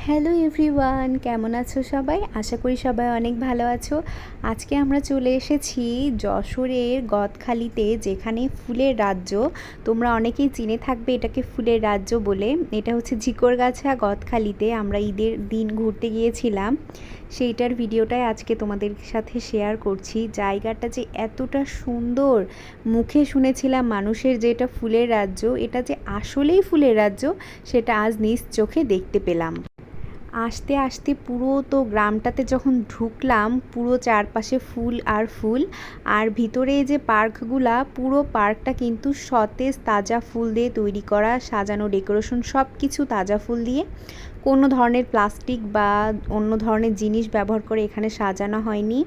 Hello everyone, কেমন আছো সবাই? আশা করি সবাই অনেক ভালো আছো। আজকে আমরা চলে এসেছি যশোরের গদখালিতে, যেখানে ফুলের রাজ্য। তোমরা অনেকেই চিনে থাকবে এটাকে ফুলের রাজ্য বলে। এটা হচ্ছে ঝিকরগাছা গদখালিতে আমরা ঈদের দিন ঘুরতে গিয়েছিলাম। সেইটার ভিডিওটাই আজকে তোমাদের সাথে শেয়ার করছি। জায়গাটা যে এতটা সুন্দর, মুখে শুনেছিলাম মানুষের যে এটা ফুলের রাজ্য, এটা যে আসলেই ফুলের রাজ্য সেটা আজ নিজ চোখে দেখতে পেলাম। আসতে আসতে পুরো তো গ্রামটাতে যখন ঢুকলাম, পুরো চারপাশে ফুল আর ফুল। আর ভিতরে যে পার্কগুলা, পুরো পার্কটা কিন্তু সতেজ তাজা ফুল দিয়ে তৈরি করা, সাজানো, ডেকোরেশন সব কিছু তাজা ফুল দিয়ে। কোনো ধরনের প্লাস্টিক বা অন্য ধরনের জিনিস ব্যবহার করে এখানে সাজানো হয়নি।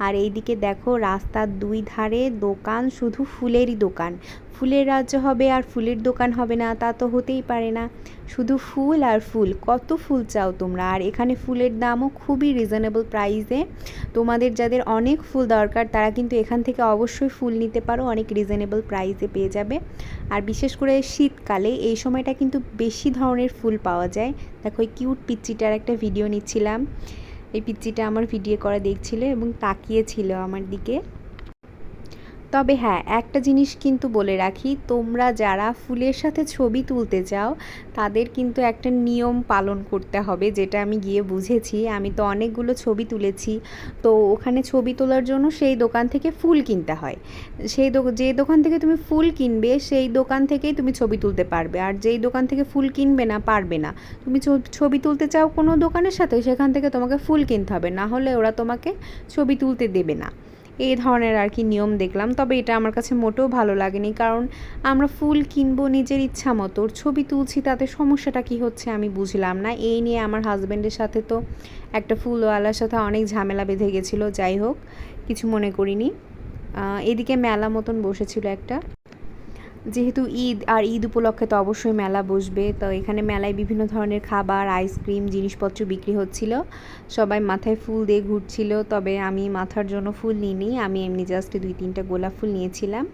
আর এইদিকে দেখো, রাস্তার দুই ধারে দোকান, শুধু ফুলেরই দোকান। ফুলের রাজ্য হবে আর ফুলের দোকান হবে না, তা তো হতেই পারে না। শুধু ফুল আর ফুল, কত ফুল চাও তোমরা। আর এখানে ফুলের দামও খুবই রিজনেবল প্রাইসে। তোমাদের যাদের অনেক ফুল দরকার তারা কিন্তু এখান থেকে অবশ্যই ফুল নিতে পারো, অনেক রিজনেবল প্রাইসে পেয়ে যাবে। আর বিশেষ করে শীতকালে এই সময়টা কিন্তু বেশি ধরনের ফুল পাওয়া যায়। দেখো, ওই কিউট পিচ্চিটার একটা ভিডিও নিচ্ছিলাম। এই পিচ্চিটা আমার ভিডিও করা দেখছিল এবং তাকিয়েছিল আমার দিকে। তবে হ্যাঁ, একটা জিনিস কিন্তু বলে রাখি, তোমরা যারা ফুলের সাথে ছবি তুলতে চাও তাদের কিন্তু একটা নিয়ম পালন করতে হবে, যেটা আমি গিয়ে বুঝেছি। আমি তো অনেকগুলো ছবি তুলেছি, তো ওখানে ছবি তোলার জন্য সেই দোকান থেকে ফুল কিনতে হয়। যে দোকান থেকে তুমি ফুল কিনবে সেই দোকান থেকেই তুমি ছবি তুলতে পারবে, আর যেই দোকান থেকে ফুল কিনবে না, পারবে না। তুমি ছবি তুলতে চাও কোনো দোকানের সাথে, সেখান থেকে তোমাকে ফুল কিনতে হবে, না হলে ওরা তোমাকে ছবি তুলতে দেবে না। এই ধরনের আর কি নিয়ম দেখলাম। তবে এটা আমার কাছে মোটেও ভালো লাগেনি, কারণ আমরা ফুল কিনবো নিজের ইচ্ছা মতো, ছবি তুলছি, তাতে সমস্যাটা কি হচ্ছে আমি বুঝলাম না। এই নিয়ে আমার হাজব্যান্ডের সাথে তো একটা ফুলওয়ালার সাথে অনেক ঝামেলা বেঁধে গেছিলো। যাই হোক, কিছু মনে করিনি। এদিকে মেলা মতন বসেছিল একটা, যেহেতু ঈদ, আর ঈদ উপলক্ষে তো অবশ্যই মেলা বসবে। তো এখানে মেলায় বিভিন্ন ধরনের খাবার, আইসক্রিম, জিনিসপত্র বিক্রি হচ্ছিল। সবাই মাথায় ফুল দিয়ে ঘুরছিল, তবে আমি মাথার জন্য ফুল নিইনি, আমি এমনি জাস্ট 2-3টা গোলাপ ফুল নিয়েছিলাম।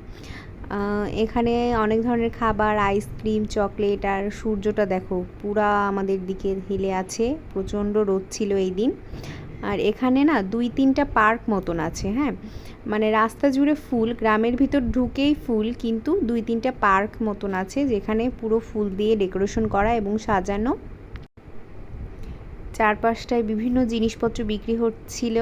এখানে অনেক ধরনের খাবার, আইসক্রিম, চকলেট। আর সূর্যটা দেখো পুরা আমাদের দিকে হেলে আছে, প্রচণ্ড রোদ ছিল এই দিন। আর এখানে না 2-3টা পার্ক মতন আছে। হ্যাঁ, মানে রাস্তা জুড়ে ফুল, গ্রামের ভিতর ঢুকেই ফুল, কিন্তু 2-3টা পার্ক মতন আছে যেখানে পুরো ফুল দিয়ে ডেকোরেশন করা এবং সাজানো। চারপাশটায় বিভিন্ন জিনিসপত্র বিক্রি হচ্ছিল।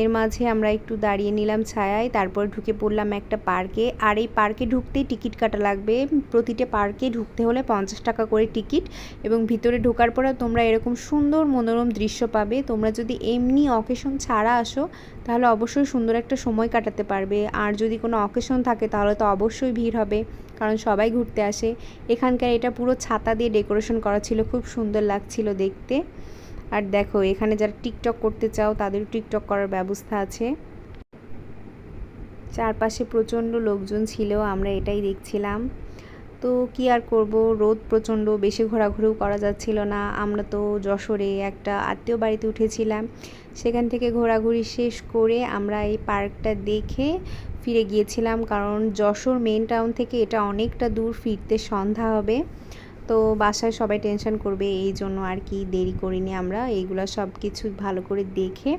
এর মাঝে আমরা একটু দাঁড়িয়ে নিলাম ছায়ায়, তারপর ঢুকে পড়লাম একটা পার্কে। আর এই পার্কে ঢুকতেই টিকিট কাটা লাগবে। প্রতিটা পার্কে ঢুকতে হলে 50 টাকা করে টিকিট, এবং ভিতরে ঢোকার পরে তোমরা এরকম সুন্দর মনোরম দৃশ্য পাবে। তোমরা যদি এমনি অকেশন ছাড়া আসো তাহলে অবশ্যই সুন্দর একটা সময় কাটাতে পারবে, আর যদি কোনো অকেশন থাকে তাহলে তো অবশ্যই ভিড় হবে, কারণ সবাই ঘুরতে আসে। এখানকার এটা পুরো ছাতা দিয়ে ডেকোরেশন করা ছিল, খুব সুন্দর লাগছিল দেখতে। আর দেখো, এখানে যারা টিকটক করতে চাও তাদেরও টিকটক করার ব্যবস্থা আছে। চারপাশে প্রচণ্ড লোকজন ছিল, আমরা এটাই দেখছিলাম। তো কি আর করব, রোদ প্রচণ্ড, বেশি ঘোরাঘুরিও করা যাচ্ছিল না। আমরা তো যশোরে একটা আত্মীয় বাড়িতে উঠেছিলাম, সেখান থেকে ঘোরাঘুরি শেষ করে আমরা এই পার্কটা দেখে ফিরে গিয়েছিলাম, কারণ যশোর মেন টাউন থেকে এটা অনেকটা দূর, ফিরতে সন্ধ্যা হবে। তো বাসায় সবাই টেনশন করবে, এই জন্য আর কি দেরি করিনি। আমরা এইগুলো সব কিছু ভালো করে দেখে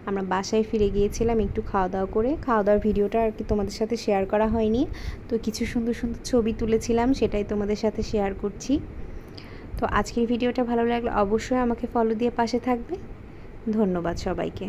আমরা বাসায় ফিরে গিয়েছিলাম একটু খাওয়া দাওয়া করে। খাওয়া দাওয়ার ভিডিওটা আর কি তোমাদের সাথে শেয়ার করা হয়নি, তো কিছু সুন্দর সুন্দর ছবি তুলেছিলাম, সেটাই তোমাদের সাথে শেয়ার করছি। তো আজকের ভিডিওটা ভালো লাগলে অবশ্যই আমাকে ফলো দিয়ে পাশে থাকবে। ধন্যবাদ সবাইকে।